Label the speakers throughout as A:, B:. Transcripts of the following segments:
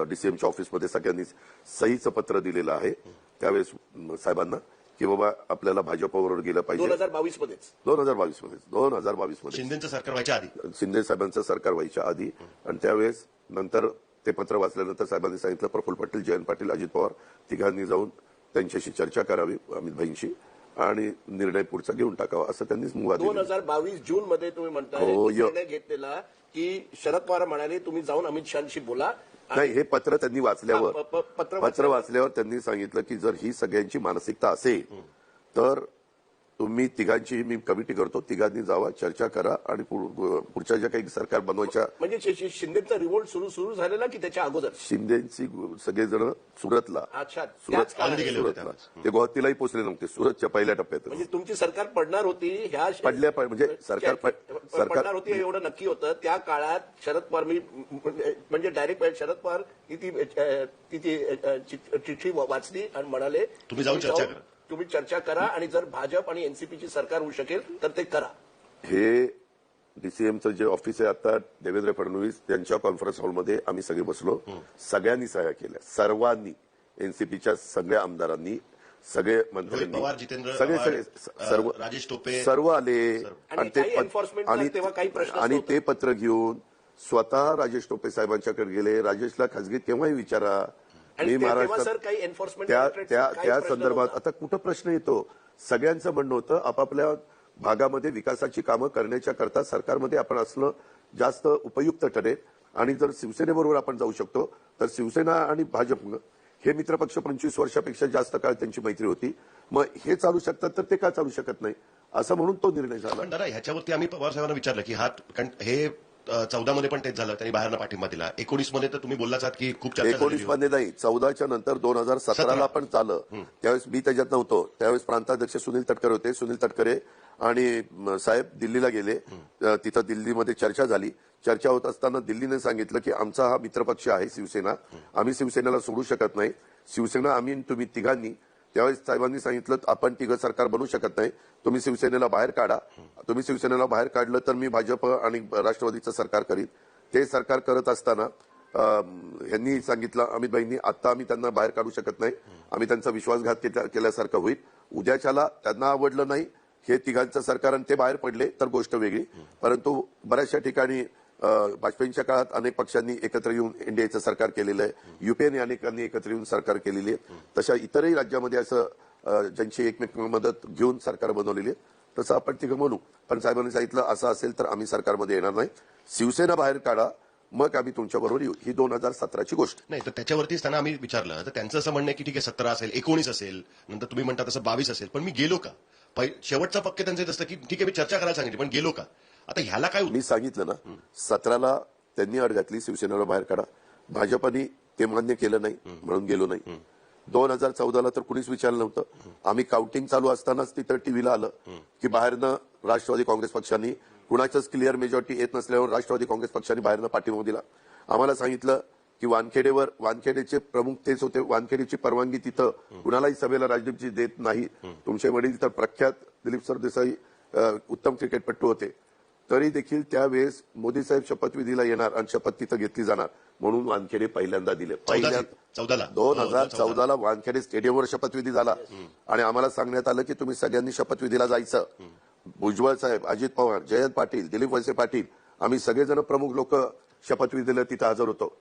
A: डीसीएमच्या ऑफिसमध्ये सगळ्यांनी सहीचं पत्र दिलेलं आहे त्यावेळेस साहेबांना की बाबा आपल्याला भाजपवर गेलं पाहिजे
B: 2022 मध्ये
C: शिंदेचं सरकार व्हायच्या आधी,
A: शिंदे साहेबांचं सरकार व्हायच्या आधी. आणि त्यावेळेस नंतर ते पत्र वाचल्यानंतर साहेबांनी सांगितलं प्रफुल्ल पटेल, जयंत पाटील, अजित पवार तिघांनी जाऊन त्यांच्याशी चर्चा करावी अमित भाईंशी आणि निर्णय पुढचा घेऊन टाकावा असं त्यांनी मुवाद
B: 2022 जून मध्ये तुम्ही म्हणताय निर्णय घेतलेला की शरद पवार म्हणाले तुम्ही जाऊन अमित शहाशी बोला.
A: नाही, हे पत्र त्यांनी वाचल्यावर पत्र वाचल्यावर त्यांनी सांगितलं की जर ही सगळ्यांची मानसिकता असेल तर तुम्ही तिघांची मी कमिटी करतो, तिघांनी जावा, चर्चा करा आणि पुढच्या ज्या काही सरकार बनवायच्या.
B: म्हणजे शिंदेचा रिव्होल्ट सुरू झालेला की त्याच्या अगोदर
A: शिंदेची सगळेजण सुरतला सुरतला ते गुवाहाटीलाही पोहोचले नव्हते, सुरतच्या पहिल्या टप्प्यात.
B: म्हणजे तुमची सरकार पडणार होती ह्या
A: पडल्या म्हणजे सरकार
B: पडणार होती एवढं नक्की होतं. त्या काळात शरद पवार म्हणजे डायरेक्ट शरद पवार ती चिठ्ठी वाचली आणि म्हणाले
C: तुम्ही जाऊन चर्चा करा,
B: तुम्ही चर्चा करा आणि जर भाजप आणि एनसीपीची सरकार होऊ शकेल तर ते करा.
A: हे डीसीएमचं जे ऑफिस आहे आता देवेंद्र फडणवीस त्यांच्या कॉन्फरन्स हॉलमध्ये आम्ही सगळे बसलो, सगळ्यांनी सह्या केल्या, सर्वांनी, एनसीपीच्या सगळ्या आमदारांनी, सगळे मंत्र्यांनी, सगळे
C: राजेश टोपे
A: सर्व आले आणि ते पत्र घेऊन स्वतः राजेश टोपे साहेबांच्याकडे गेले. राजेशला खासगी केव्हाही विचारा, मी महाराष्ट्रात त्या संदर्भात आता कुठं प्रश्न येतो. सगळ्यांचं म्हणणं होतं आपापल्या भागामध्ये विकासाची कामं करण्याच्या करता सरकारमध्ये आपण असलं जास्त उपयुक्त ठरेल आणि जर शिवसेनेबरोबर आपण जाऊ शकतो तर शिवसेना आणि भाजप हे मित्रपक्ष 25 वर्षापेक्षा जास्त काळ त्यांची मैत्री होती, मग हे चालू शकतात तर ते का चालू शकत नाही असं म्हणून तो निर्णय झाला.
C: दादा ह्याच्यावरती आम्ही पवार साहेबांना विचारलं की हे 14 मध्ये पण तेच झालं, त्यांनी बाहेरनं पाठिंबा दिला. 19 मध्ये तर तुम्ही बोललाच आहात की खूप
A: 19 मध्ये नाही, 14च्या नंतर 2017ला पण चाललं. त्यावेळेस मी त्याच्यात नव्हतो, त्यावेळेस प्रांताध्यक्ष सुनील तटकरे होते. सुनील तटकरे आणि साहेब दिल्लीला गेले, तिथं दिल्लीमध्ये चर्चा झाली. चर्चा होत असताना दिल्लीने सांगितलं की आमचा हा मित्रपक्ष आहे शिवसेना, आम्ही शिवसेनेला सोडू शकत नाही, शिवसेना आम्ही तुम्ही तिघांनी. त्यावेळेस साहेबांनी सांगितलं आपण तिघं सरकार बनवू शकत नाही, तुम्ही शिवसेनेला बाहेर काढा. तुम्ही शिवसेनेला बाहेर काढलं तर मी भाजप आणि राष्ट्रवादीचं सरकार करीन. ते सरकार करत असताना यांनी सांगितलं अमित भाईंनी आता आम्ही त्यांना बाहेर काढू शकत नाही, आम्ही त्यांचा विश्वासघात केल्यासारखं होईल. उद्याच्याला त्यांना आवडलं नाही हे तिघांचं सरकार आणि ते बाहेर पडले तर गोष्ट वेगळी. परंतु बऱ्याचशा ठिकाणी वाजपेयींच्या काळात अनेक पक्षांनी एकत्र येऊन एनडीएचं सरकार केलेलं आहे, युपीएने अनेकांनी एकत्र येऊन सरकार केलेली आहे. तशा इतरही राज्यामध्ये असं ज्यांची एकमेक मदत घेऊन सरकार बनवलेली आहे तसं आपण तिघं म्हणू. पण साहेबांनी सांगितलं असं असेल तर आम्ही सरकारमध्ये येणार नाही, शिवसेना बाहेर काढा मग आम्ही तुमच्याबरोबर येऊ. ही 2017ची गोष्ट
C: नाही. तर त्याच्यावरतीच त्यांना आम्ही विचारलं तर त्यांचं असं म्हणणं आहे की ठीक आहे 17 असेल, 19 असेल, नंतर तुम्ही म्हणता तसं 22 असेल, पण मी गेलो का? शेवटचा पक्के त्यांचं असतं की ठीक आहे मी चर्चा करायला सांगितली पण गेलो का? आता ह्याला काय
A: मी सांगितलं ना, 17ला त्यांनी अट घातली शिवसेनेला बाहेर काढा, भाजपाने ते मान्य केलं नाही म्हणून गेलो नाही. 2014ला तर कुणीच विचारलं नव्हतं. आम्ही काउंटिंग चालू असतानाच तिथं टीव्हीला आलं की बाहेरनं राष्ट्रवादी काँग्रेस पक्षांनी कुणाच्याच क्लिअर मेजॉरिटी येत नसल्यावर राष्ट्रवादी काँग्रेस पक्षाने बाहेरनं पाठिंबा दिला. आम्हाला सांगितलं की वानखेडेचे प्रमुख तेच होते, वानखेडेची परवानगी तिथं कुणालाही सभेला राजदीपजी देत नाही. तुमचे वडील तर प्रख्यात दिलीप सरदेसाई उत्तम क्रिकेटपटू होते, तरी देखील त्यावेळेस मोदी साहेब शपथविधीला येणार आणि शपथ तिथं घेतली जाणार म्हणून वानखेडे पहिल्यांदा दिले. 2014ला वानखेडे स्टेडियमवर शपथविधी झाला आणि आम्हाला सांगण्यात आलं की तुम्ही सगळ्यांनी शपथविधीला जायचं. भुजबळ साहेब, अजित पवार, जयंत पाटील, दिलीप वळसे पाटील, आम्ही सगळेजण प्रमुख लोक शपथविधीला तिथं हजर होतो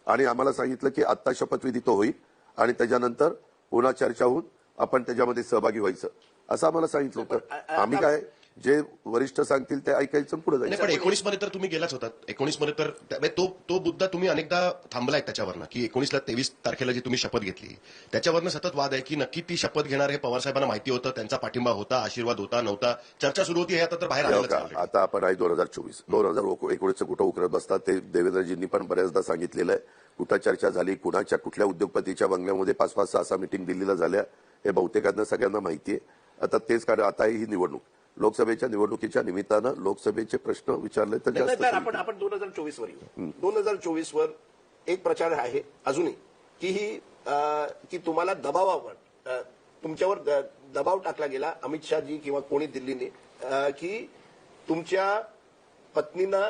A: आणि आम्हाला सांगितलं की आत्ता शपथविधी तो होईल आणि त्याच्यानंतर पुन्हा चर्चा होऊन आपण त्याच्यामध्ये सहभागी व्हायचं असं आम्हाला सांगितलं होतं. आम्ही काय जे वरिष्ठ सांगतील ते ऐकायचं पुढे जायचं.
C: पण 19 मध्ये तर तुम्ही गेलाच होतात. 19 मध्ये तर तो मुद्दा तुम्ही अनेकदा थांबलाय त्याच्यावरनं की 19ला 23 तारखेला जी तुम्ही शपथ घेतली त्याच्यावरनं सतत वाद आहे की नक्की ती शपथ घेणार हे पवार साहेबांना माहिती होतं, त्यांचा पाठिंबा होता, आशीर्वाद होता नव्हता, चर्चा सुरू होती, हे आता तर बाहेर आलं.
A: आता आपण आहे 2019 कुठं उकरत बसतात ते देवेंद्रजींनी पण बऱ्याचदा सांगितलेलं आहे. कुठं चर्चा झाली, कुणाच्या कुठल्या उद्योगपतीच्या बंगल्यामध्ये 5-5, 6-6 मिटिंग दिल्लीला झाल्या हे बहुतेकांना सगळ्यांना माहिती आहे. आता तेच कारण आता ही निवडणूक लोकसभेच्या निवडणुकीच्या निमित्तानं लोकसभेचे प्रश्न विचारले तर जास्त.
B: आपण 2024 वर येऊ. 2024 वर एक प्रचार आहे अजूनही की तुम्हाला दबावावर तुमच्यावर दबाव टाकला गेला अमित शहाजी किंवा कोणी दिल्लीने की तुमच्या पत्नींना